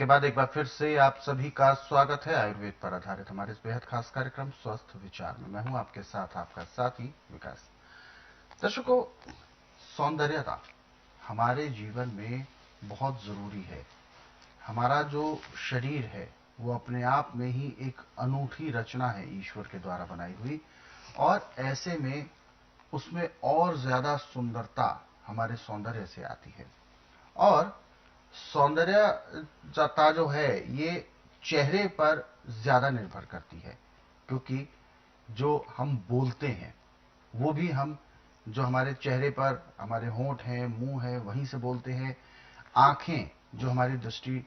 के बाद एक बार फिर से आप सभी का स्वागत है आयुर्वेद पर आधारित हमारे इस बेहद खास कार्यक्रम स्वस्थ विचार में। मैं हूं आपके साथ आपका साथी विकास। दर्शकों, सौंदर्यता हमारे जीवन में बहुत जरूरी है। हमारा जो शरीर है वो अपने आप में ही एक अनूठी रचना है ईश्वर के द्वारा बनाई हुई, और ऐसे में उसमें और ज्यादा सुंदरता हमारे सौंदर्य से आती है। और सौंदर्यता जो है ये चेहरे पर ज्यादा निर्भर करती है, क्योंकि जो हम बोलते हैं वो भी हम जो हमारे चेहरे पर हमारे होंठ हैं, मुंह है, वहीं से बोलते हैं। आंखें जो हमारी दृष्टि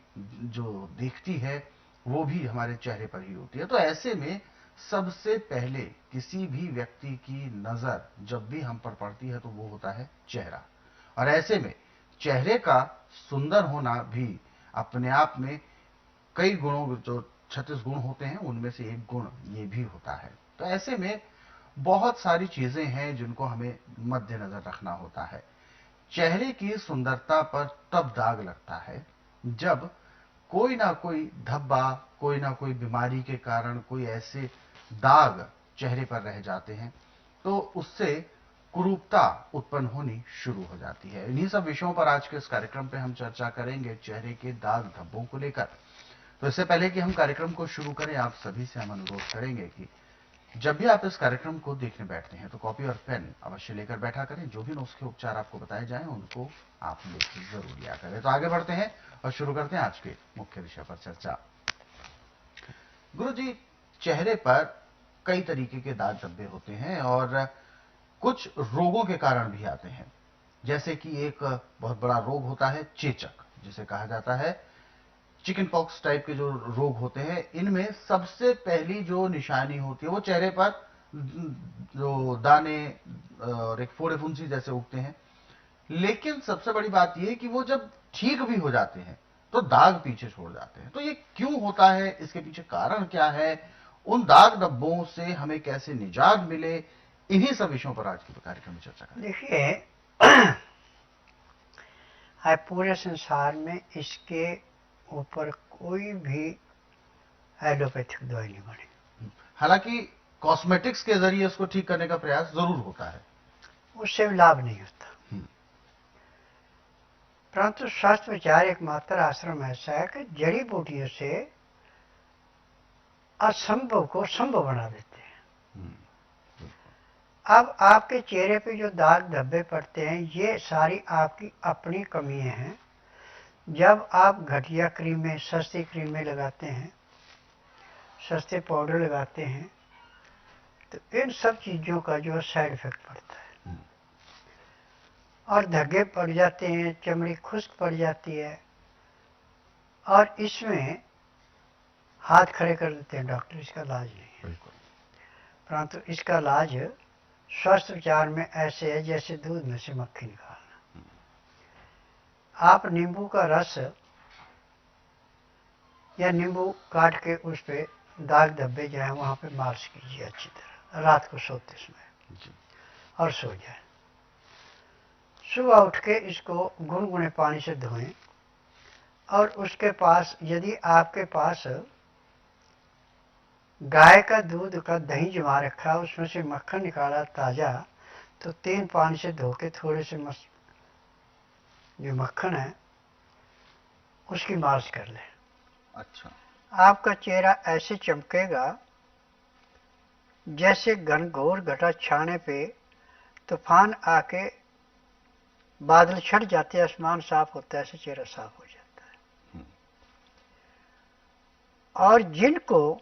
जो देखती है वो भी हमारे चेहरे पर ही होती है। तो ऐसे में सबसे पहले किसी भी व्यक्ति की नजर जब भी हम पर पड़ती है तो वो होता है चेहरा। और ऐसे में चेहरे का सुंदर होना भी अपने आप में कई गुणों, जो 36 गुण होते हैं उनमें से एक गुण ये भी होता है। तो ऐसे में बहुत सारी चीजें हैं जिनको हमें मद्देनजर रखना होता है। चेहरे की सुंदरता पर तब दाग लगता है जब कोई ना कोई धब्बा, कोई ना कोई बीमारी के कारण कोई ऐसे दाग चेहरे पर रह जाते हैं, तो उससे कुरूपता उत्पन्न होनी शुरू हो जाती है। इन्हीं सब विषयों पर आज के इस कार्यक्रम पे हम चर्चा करेंगे, चेहरे के दाग धब्बों को लेकर। तो इससे पहले कि हम कार्यक्रम को शुरू करें, आप सभी से हम अनुरोध करेंगे कि जब भी आप इस कार्यक्रम को देखने बैठते हैं तो कॉपी और पेन अवश्य लेकर बैठा करें। जो भी नुस्खे उपचार आपको बताए जाएं उनको आप लेकर जरूर लिया करें। तो आगे बढ़ते हैं और शुरू करते हैं आज के मुख्य विषय पर चर्चा। गुरु जी, चेहरे पर कई तरीके के दाग धब्बे होते हैं और कुछ रोगों के कारण भी आते हैं। जैसे कि एक बहुत बड़ा रोग होता है चेचक, जिसे कहा जाता है चिकन पॉक्स टाइप के जो रोग होते हैं। इनमें सबसे पहली जो निशानी होती है वो चेहरे पर जो दाने और एक फोड़े फुंसी जैसे उगते हैं। लेकिन सबसे बड़ी बात यह है कि वो जब ठीक भी हो जाते हैं तो दाग पीछे छोड़ जाते हैं। तो ये क्यों होता है, इसके पीछे कारण क्या है, उन दाग धब्बों से हमें कैसे निजात मिले, इन्हीं सब विषयों पर आज के कार्यक्रम में चर्चा करें। देखिए, पूरे संसार में इसके ऊपर कोई भी एलोपैथिक दवाई नहीं बनी। हालांकि कॉस्मेटिक्स के जरिए उसको ठीक करने का प्रयास जरूर होता है, उससे लाभ नहीं होता। परंतु स्वास्थ्य विचार एकमात्र आश्रम ऐसा है कि जड़ी बूटियों से असंभव को संभव बना देते हैं। अब आपके चेहरे पे जो दाग धब्बे पड़ते हैं ये सारी आपकी अपनी कमियां हैं। जब आप घटिया क्रीमें, सस्ती क्रीमें लगाते हैं, सस्ते पाउडर लगाते हैं, तो इन सब चीज़ों का जो साइड इफेक्ट पड़ता है और धब्बे पड़ जाते हैं, चमड़ी खुश्क पड़ जाती है और इसमें हाथ खड़े कर देते हैं डॉक्टर। इसका इलाज नहीं है। परंतु इसका इलाज स्वास्थ्य विचार में ऐसे है जैसे दूध में से मक्खी निकालना। आप नींबू का रस या नींबू काट के उस पे दाग धब्बे जो है वहां पे मालिश कीजिए अच्छी तरह रात को सोते समय और सो जाए। सुबह उठ के इसको गुनगुने पानी से धोएं और उसके पास यदि आपके पास गाय का दूध का दही जमा रखा, उसमें से मक्खन निकाला ताज़ा, तो 3 पानी से धो के थोड़े से जो मक्खन है उसकी मालिश कर लें। अच्छा, आपका चेहरा ऐसे चमकेगा जैसे घनघोर घटा छाने पे तूफान आके बादल छट जाते, आसमान साफ होता है, ऐसे चेहरा साफ हो जाता है। और जिनको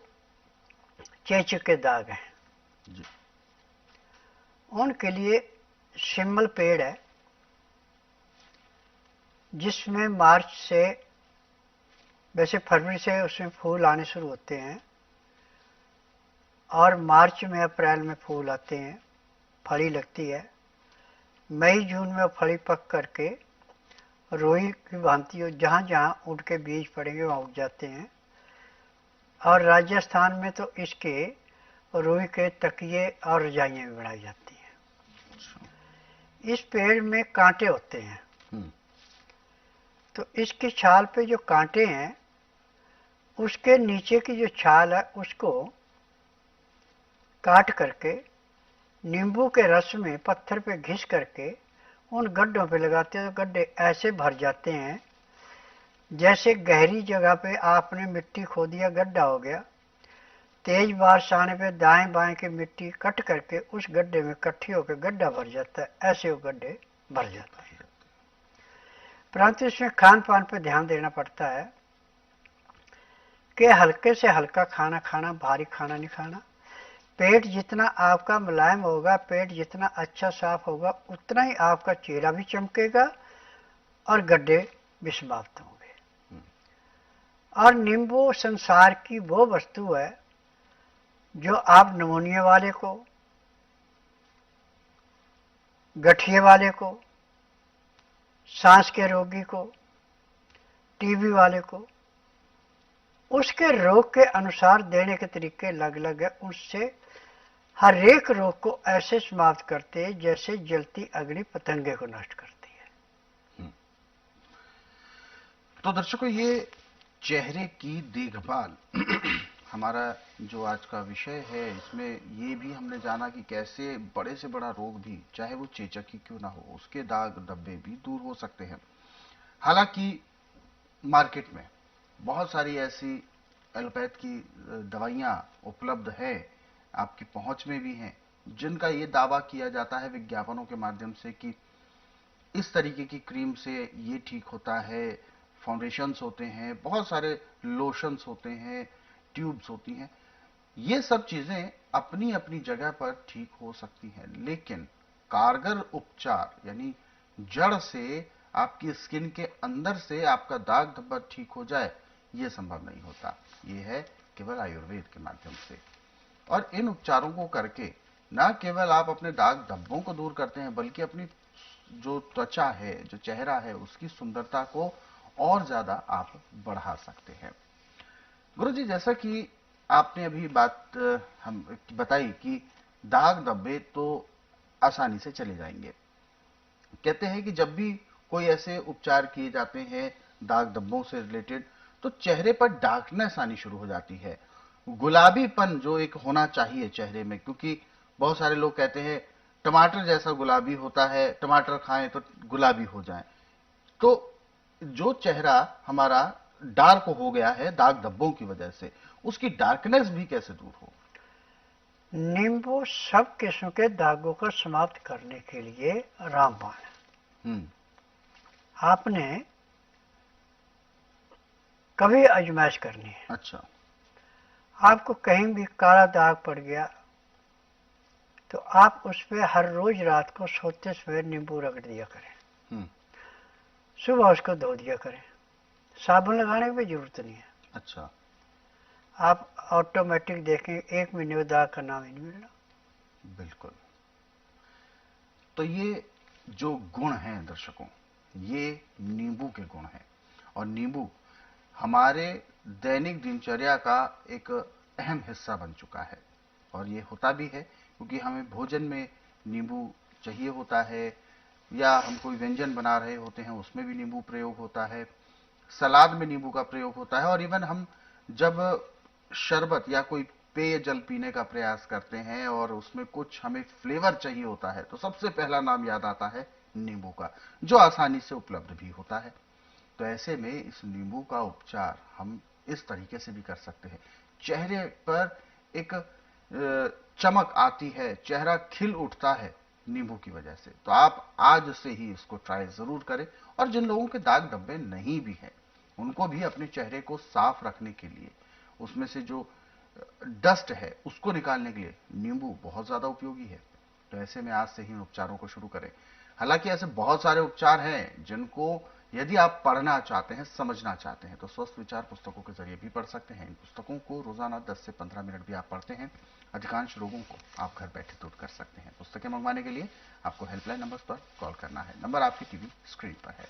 चेचक के दाग हैं उनके लिए शिमल पेड़ है जिसमें मार्च से, वैसे फरवरी से उसमें फूल आने शुरू होते हैं और मार्च में अप्रैल में फूल आते हैं, फली लगती है। मई जून में फली पक करके रोई की भांति हो, जहाँ जहाँ उनके बीज पड़ेंगे वहाँ उग जाते हैं। और राजस्थान में तो इसके रुई के तकिए और रजाइयाँ भी बनाई जाती हैं। इस पेड़ में कांटे होते हैं, तो इसकी छाल पे जो कांटे हैं उसके नीचे की जो छाल है उसको काट करके नींबू के रस में पत्थर पे घिस करके उन गड्ढों पे लगाते हैं, तो गड्ढे ऐसे भर जाते हैं जैसे गहरी जगह पे आपने मिट्टी खो दिया, गड्ढा हो गया। तेज बारिश आने पे दाएं बाएं की मिट्टी कट करके उस गड्ढे में इकट्ठी होकर गड्ढा भर जाता है, ऐसे वो गड्ढे भर जाते हैं। परंतु इसमें खान पान पर ध्यान देना पड़ता है कि हल्के से हल्का खाना खाना, भारी खाना नहीं खाना। पेट जितना आपका मुलायम होगा, पेट जितना अच्छा साफ होगा, उतना ही आपका चेहरा भी चमकेगा और गड्ढे भी समाप्त होंगे। और नींबू संसार की वो वस्तु है जो आप निमोनिया वाले को, गठिए वाले को, सांस के रोगी को, टीबी वाले को, उसके रोग के अनुसार देने के तरीके अलग अलग है। उससे हर एक रोग को ऐसे समाप्त करते हैं जैसे जलती अग्नि पतंगे को नष्ट करती है। तो दर्शकों, ये चेहरे की देखभाल हमारा जो आज का विषय है, इसमें ये भी हमने जाना कि कैसे बड़े से बड़ा रोग भी, चाहे वो चेचक ही क्यों ना हो, उसके दाग धब्बे भी दूर हो सकते हैं। हालांकि मार्केट में बहुत सारी ऐसी एलोपैथ की दवाइयां उपलब्ध है, आपकी पहुंच में भी हैं, जिनका ये दावा किया जाता है विज्ञापनों के माध्यम से कि इस तरीके की क्रीम से ये ठीक होता है, फाउंडेशंस होते हैं, बहुत सारे लोशंस होते हैं, ट्यूब्स होती हैं। ये सब चीजें अपनी अपनी जगह पर ठीक हो सकती हैं, लेकिन कारगर उपचार यानी जड़ से आपकी स्किन के अंदर से आपका दाग धब्बा ठीक हो जाए, ये संभव नहीं होता। ये है केवल आयुर्वेद के माध्यम से। और इन उपचारों को करके न केवल आप अपने दाग धब्बों को दूर करते हैं, बल्कि अपनी जो त्वचा है, जो चेहरा है, उसकी सुंदरता को और ज्यादा आप बढ़ा सकते हैं। गुरुजी, जैसा कि आपने अभी बात हम बताई कि दाग धब्बे तो आसानी से चले जाएंगे। कहते हैं कि जब भी कोई ऐसे उपचार किए जाते हैं दाग धब्बों से रिलेटेड, तो चेहरे पर डार्कनेस आनी शुरू हो जाती है, गुलाबीपन जो एक होना चाहिए चेहरे में, क्योंकि बहुत सारे लोग कहते हैं टमाटर जैसा गुलाबी होता है, टमाटर खाएं तो गुलाबी हो जाए। तो जो चेहरा हमारा डार्क हो गया है दाग धब्बों की वजह से, उसकी डार्कनेस भी कैसे दूर हो? नींबू सब किस्म के दागों को समाप्त करने के लिए रामबाण है। आपने कभी आजमाइश करनी है। अच्छा। आपको कहीं भी काला दाग पड़ गया तो आप उस पर हर रोज रात को सोते सवेर नींबू रगड़ दिया करें, सुबह उसको धो दिया करें, साबुन लगाने की भी जरूरत नहीं है। अच्छा। आप ऑटोमेटिक देखें 1 महीने में दाग का नाम ही नहीं मिलना। बिल्कुल। तो ये जो गुण हैं दर्शकों, ये नींबू के गुण हैं, और नींबू हमारे दैनिक दिनचर्या का एक अहम हिस्सा बन चुका है। और ये होता भी है क्योंकि हमें भोजन में नींबू चाहिए होता है, या हम कोई व्यंजन बना रहे होते हैं उसमें भी नींबू प्रयोग होता है, सलाद में नींबू का प्रयोग होता है, और इवन हम जब शरबत या कोई पेय जल पीने का प्रयास करते हैं और उसमें कुछ हमें फ्लेवर चाहिए होता है, तो सबसे पहला नाम याद आता है नींबू का, जो आसानी से उपलब्ध भी होता है। तो ऐसे में इस नींबू का उपचार हम इस तरीके से भी कर सकते हैं। चेहरे पर एक चमक आती है, चेहरा खिल उठता है नींबू की वजह से। तो आप आज से ही इसको ट्राई जरूर करें। और जिन लोगों के दाग धब्बे नहीं भी हैं, उनको भी अपने चेहरे को साफ रखने के लिए, उसमें से जो डस्ट है उसको निकालने के लिए नींबू बहुत ज्यादा उपयोगी है। तो ऐसे में आज से ही इन उपचारों को शुरू करें। हालांकि ऐसे बहुत सारे उपचार हैं जिनको यदि आप पढ़ना चाहते हैं, समझना चाहते हैं, तो स्वस्थ विचार पुस्तकों के जरिए भी पढ़ सकते हैं। इन पुस्तकों को रोजाना 10 से 15 मिनट भी आप पढ़ते हैं, अधिकांश रोगों को आप घर बैठे दूर कर सकते हैं। पुस्तकें मंगवाने के लिए आपको हेल्पलाइन नंबर पर कॉल करना है। नंबर आपकी टीवी स्क्रीन पर है।